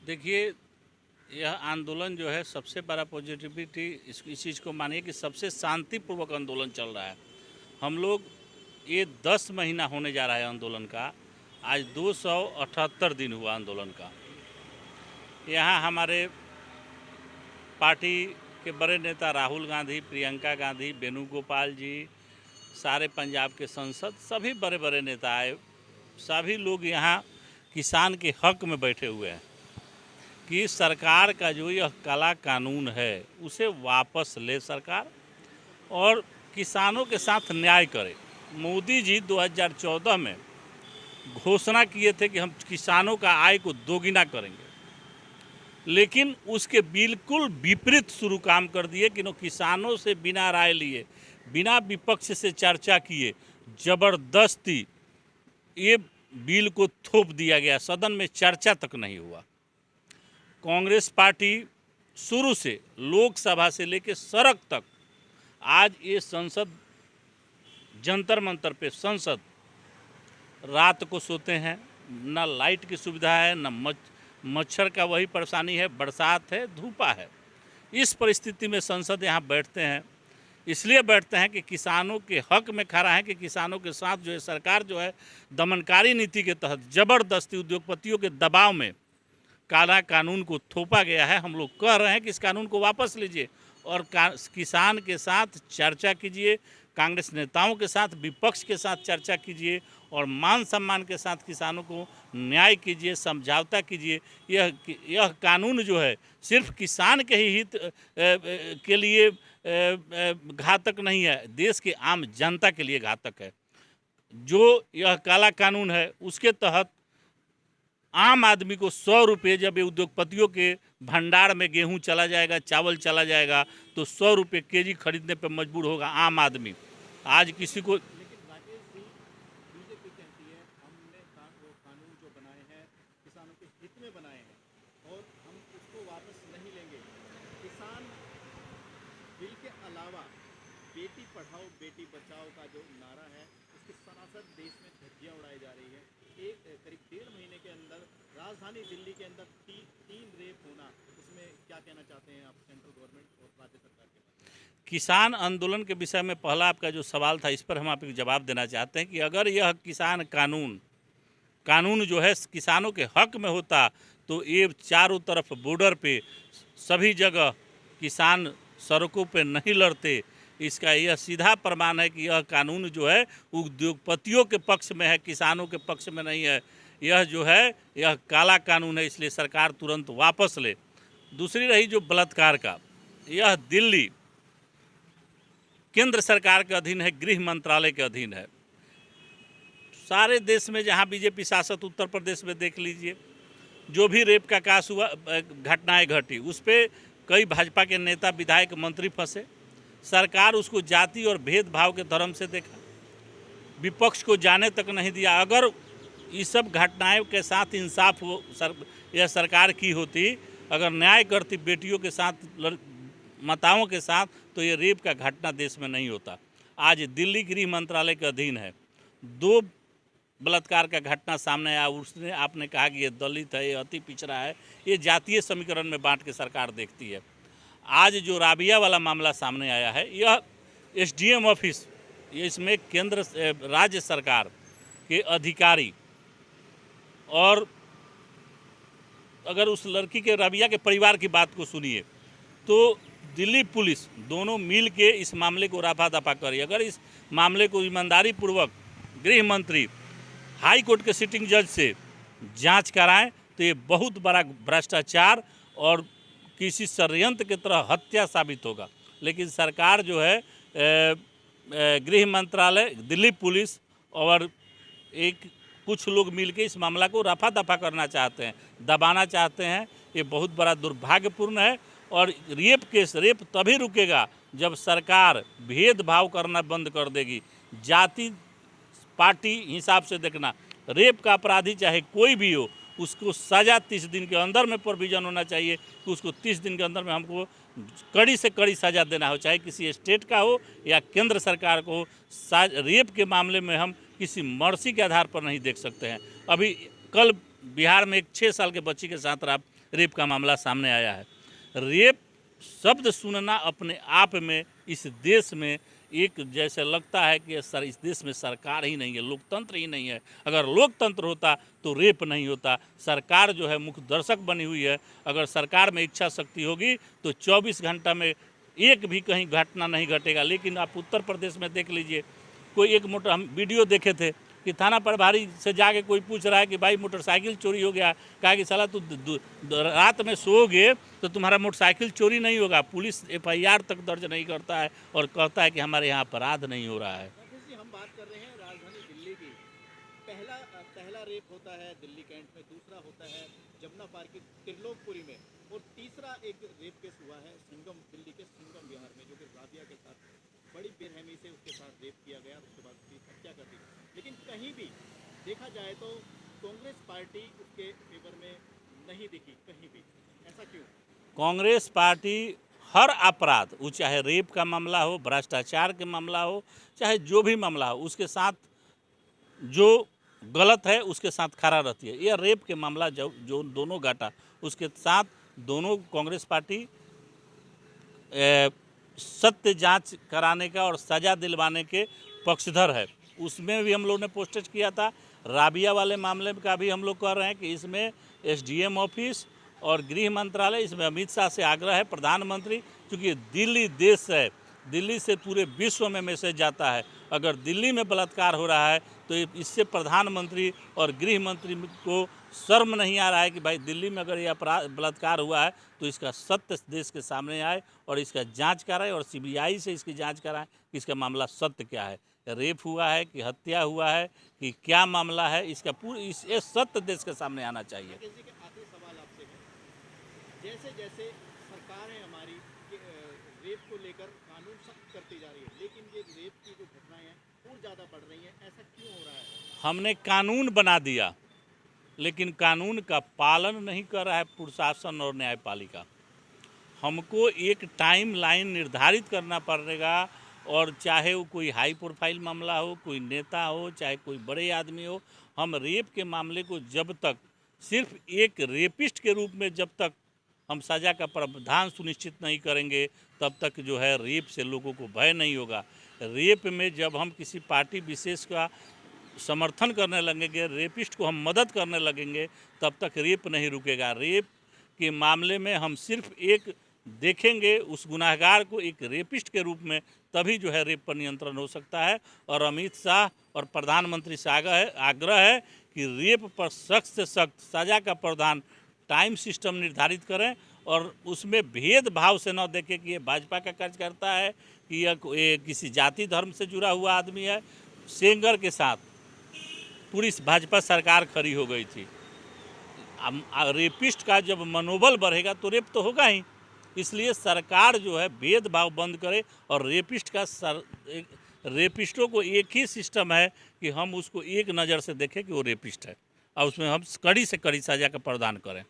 देखिए, यह आंदोलन जो है सबसे बड़ा पॉजिटिविटी इस चीज़ को मानिए कि सबसे शांतिपूर्वक आंदोलन चल रहा है। हम लोग ये 10 महीना होने जा रहा है आंदोलन का। आज 278 दिन हुआ आंदोलन का। यहाँ हमारे पार्टी के बड़े नेता राहुल गांधी, प्रियंका गांधी, वेणुगोपाल जी, सारे पंजाब के सांसद, सभी बड़े बड़े नेता आए। सभी लोग यहाँ किसान के हक में बैठे हुए हैं कि सरकार का जो यह काला कानून है उसे वापस ले सरकार और किसानों के साथ न्याय करे। मोदी जी 2014 में घोषणा किए थे कि हम किसानों का आय को दोगुना करेंगे, लेकिन उसके बिल्कुल विपरीत शुरू काम कर दिए कि किसानों से बिना राय लिए, बिना विपक्ष से चर्चा किए जबरदस्ती ये बिल को थोप दिया गया। सदन में चर्चा तक नहीं हुआ। कांग्रेस पार्टी शुरू से लोकसभा से लेकर सड़क तक, आज ये संसद जंतर मंतर पे संसद रात को सोते हैं, ना लाइट की सुविधा है, ना मच्छर का वही परेशानी है, बरसात है, धूपा है। इस परिस्थिति में संसद यहाँ बैठते हैं, इसलिए बैठते हैं कि किसानों के हक में खड़ा है कि किसानों के साथ जो है सरकार जो है दमनकारी नीति के तहत जबरदस्ती उद्योगपतियों के दबाव में काला कानून को थोपा गया है। हम लोग कह रहे हैं कि इस कानून को वापस लीजिए और किसान के साथ चर्चा कीजिए, कांग्रेस नेताओं के साथ, विपक्ष के साथ चर्चा कीजिए और मान सम्मान के साथ किसानों को न्याय कीजिए, समझौता कीजिए। यह कानून जो है सिर्फ किसान के ही हित के लिए घातक नहीं है, देश के आम जनता के लिए घातक है। जो यह काला कानून है उसके तहत आम आदमी को 100 रुपये, जब ये उद्योगपतियों के भंडार में गेहूं चला जाएगा, चावल चला जाएगा, तो 100 रुपये केजी खरीदने पर मजबूर होगा आम आदमी। आज किसी को लेकिन राकेश जी, बीजेपी कहती है हमने वो कानून जो बनाए हैं किसानों के हित में बनाए हैं और हम उसको वापस नहीं लेंगे। किसान बिल के अलावा बेटी पढ़ाओ बेटी बचाओ का जो नारा है उसके सरासर देश में धज्जियां उड़ाई जा रही है। एक करीब 1.5 महीने के अंदर राजधानी दिल्ली के अंदर तीन रेप होना, इसमें क्या कहना चाहते हैं आप सेंट्रल गवर्नमेंट और राज्य सरकार के बारे में? किसान आंदोलन के विषय में पहला आपका जो सवाल था, इस पर हम आपको जवाब देना चाहते हैं कि अगर यह किसान कानून जो है किसानों के हक में होता तो ये चारों तरफ बॉर्डर पे सभी जगह किसान सड़कों पे नहीं लड़ते। इसका यह सीधा प्रमाण है कि यह कानून जो है उद्योगपतियों के पक्ष में है, किसानों के पक्ष में नहीं है। यह जो है यह काला कानून है, इसलिए सरकार तुरंत वापस ले। दूसरी रही जो बलात्कार का, यह दिल्ली केंद्र सरकार के अधीन है, गृह मंत्रालय के अधीन है। सारे देश में जहां बीजेपी शासित उत्तर प्रदेश में देख लीजिए, जो भी रेप का केस हुआ, घटनाएं घटी, उस पर कई भाजपा के नेता, विधायक, मंत्री फंसे। सरकार उसको जाति और भेदभाव के धर्म से देखा, विपक्ष को जाने तक नहीं दिया। अगर इस सब घटनाएं के साथ इंसाफ यह सरकार की होती, अगर न्याय करती बेटियों के साथ, माताओं के साथ, तो ये रेप का घटना देश में नहीं होता। आज दिल्ली गृह मंत्रालय के अधीन है, 2 बलात्कार का घटना सामने आया। उसने आपने कहा कि ये दलित है, ये अति पिछड़ा है, ये जातीय समीकरण में बांट के सरकार देखती है। आज जो राबिया वाला मामला सामने आया है, यह एसडीएम ऑफिस, इसमें केंद्र राज्य सरकार के अधिकारी और अगर उस लड़की के राबिया के परिवार की बात को सुनिए तो दिल्ली पुलिस दोनों मिल के इस मामले को रफा दफा करी। अगर इस मामले को ईमानदारी पूर्वक गृह मंत्री हाई कोर्ट के सिटिंग जज से जांच कराएं तो ये बहुत बड़ा भ्रष्टाचार और किसी षड्यंत्र की तरह हत्या साबित होगा। लेकिन सरकार जो है गृह मंत्रालय, दिल्ली पुलिस और कुछ लोग मिलकर इस मामला को रफा दफा करना चाहते हैं, दबाना चाहते हैं। ये बहुत बड़ा दुर्भाग्यपूर्ण है और रेप तभी रुकेगा जब सरकार भेदभाव करना बंद कर देगी। जाति पार्टी हिसाब से देखना, रेप का अपराधी चाहे कोई भी हो, उसको सज़ा 30 दिन के अंदर में प्रोविज़न होना चाहिए कि उसको 30 दिन के अंदर में हमको कड़ी से कड़ी सज़ा देना हो, चाहे किसी स्टेट का हो या केंद्र सरकार को हो। रेप के मामले में हम किसी मर्सी के आधार पर नहीं देख सकते हैं। अभी कल बिहार में एक 6 साल के बच्ची के साथ रेप का मामला सामने आया है। रेप शब्द सुनना अपने आप में इस देश में एक जैसे लगता है कि इस देश में सरकार ही नहीं है, लोकतंत्र ही नहीं है। अगर लोकतंत्र होता तो रेप नहीं होता। सरकार जो है मुख्य दर्शक बनी हुई है। अगर सरकार में इच्छा शक्ति होगी तो 24 घंटा में एक भी कहीं घटना नहीं घटेगा। लेकिन आप उत्तर प्रदेश में देख लीजिए, कोई एक मोटर हम वीडियो देखे थे कि थाना प्रभारी से जाके कोई पूछ रहा है कि भाई मोटरसाइकिल चोरी हो गया, कहा कि साला तू रात में सोओगे तो तुम्हारा मोटरसाइकिल चोरी नहीं होगा। पुलिस FIR तक दर्ज नहीं करता है और कहता है कि हमारे यहाँ अपराध नहीं हो रहा है। राकेश जी, हम बात कर रहे हैं राजधानी दिल्ली की। पहला रेप होता है दिल्ली कैंट में, दूसरा होता है जमुना पार्क की त्रिलोकपुरी में, और तीसरा एक रेप केस हुआ है दिल्ली के संगम विहार में, जो कि राबिया के साथ बड़ी बेरहमी से उसके साथ रेप किया गया, उसके बाद उसकी हत्या कर दी। लेकिन कहीं भी देखा जाए तो कांग्रेस पार्टी उसके फेवर में नहीं दिखी कहीं भी, ऐसा क्यों? कांग्रेस पार्टी हर अपराध, वो चाहे रेप का मामला हो, भ्रष्टाचार के मामला हो, चाहे जो भी मामला हो, उसके साथ जो गलत है उसके साथ खड़ा रहती है। यह रेप के मामला जो दोनों घटा, उसके साथ दोनों कांग्रेस पार्टी सत्य जांच कराने का और सज़ा दिलवाने के पक्षधर है। उसमें भी हम लोग ने पोस्टर किया था। राबिया वाले मामले का भी हम लोग कह रहे हैं कि इसमें SDM ऑफिस और गृह मंत्रालय, इसमें अमित शाह से आग्रह है, प्रधानमंत्री, क्योंकि दिल्ली देश है, दिल्ली से पूरे विश्व में मैसेज जाता है। अगर दिल्ली में बलात्कार हो रहा है तो इससे प्रधानमंत्री और गृह मंत्री को शर्म नहीं आ रहा है कि भाई दिल्ली में अगर ये अपराध बलात्कार हुआ है तो इसका सत्य देश के सामने आए और इसका जांच कराए और CBI से इसकी जांच कराएं कि इसका मामला सत्य क्या है, रेप हुआ है कि हत्या हुआ है कि क्या मामला है, इसका ये सत्य देश के सामने आना चाहिए। राकेश जी, के आखिरी सवाल आपसे है, जैसे जैसे सरकारें हमारी रेप को लेकर कानून सख्त करती जा रही है, लेकिन ये रेप की जो घटनाएं हैं और ज़्यादा बढ़ रही हैं, ऐसा क्यों हो रहा है? हमने कानून बना दिया लेकिन कानून का पालन नहीं कर रहा है प्रशासन और न्यायपालिका। हमको एक टाइम लाइन निर्धारित करना पड़ेगा, और चाहे वो कोई हाई प्रोफाइल मामला हो, कोई नेता हो, चाहे कोई बड़े आदमी हो, हम रेप के मामले को जब तक सिर्फ एक रेपिस्ट के रूप में जब तक हम सज़ा का प्रावधान सुनिश्चित नहीं करेंगे तब तक जो है रेप से लोगों को भय नहीं होगा। रेप में जब हम किसी पार्टी विशेष का समर्थन करने लगेंगे, रेपिस्ट को हम मदद करने लगेंगे, तब तक रेप नहीं रुकेगा। रेप के मामले में हम सिर्फ एक देखेंगे उस गुनाहगार को एक रेपिस्ट के रूप में, तभी जो है रेप पर नियंत्रण हो सकता है। और अमित शाह और प्रधानमंत्री से आग्रह है कि रेप पर सख्त से सख्त सज़ा का प्रावधान टाइम सिस्टम निर्धारित करें और उसमें भेदभाव से न देखें कि ये भाजपा का कार्यकर्ता है कि यह किसी जाति धर्म से जुड़ा हुआ आदमी है। सेंगर के साथ पूरी भाजपा सरकार खड़ी हो गई थी। रेपिस्ट का जब मनोबल बढ़ेगा तो रेप तो होगा ही। इसलिए सरकार जो है भेदभाव बंद करे और रेपिस्टों को एक ही सिस्टम है कि हम उसको एक नज़र से देखें कि वो रेपिस्ट है और उसमें हम कड़ी से कड़ी सज़ा का प्रावधान करें।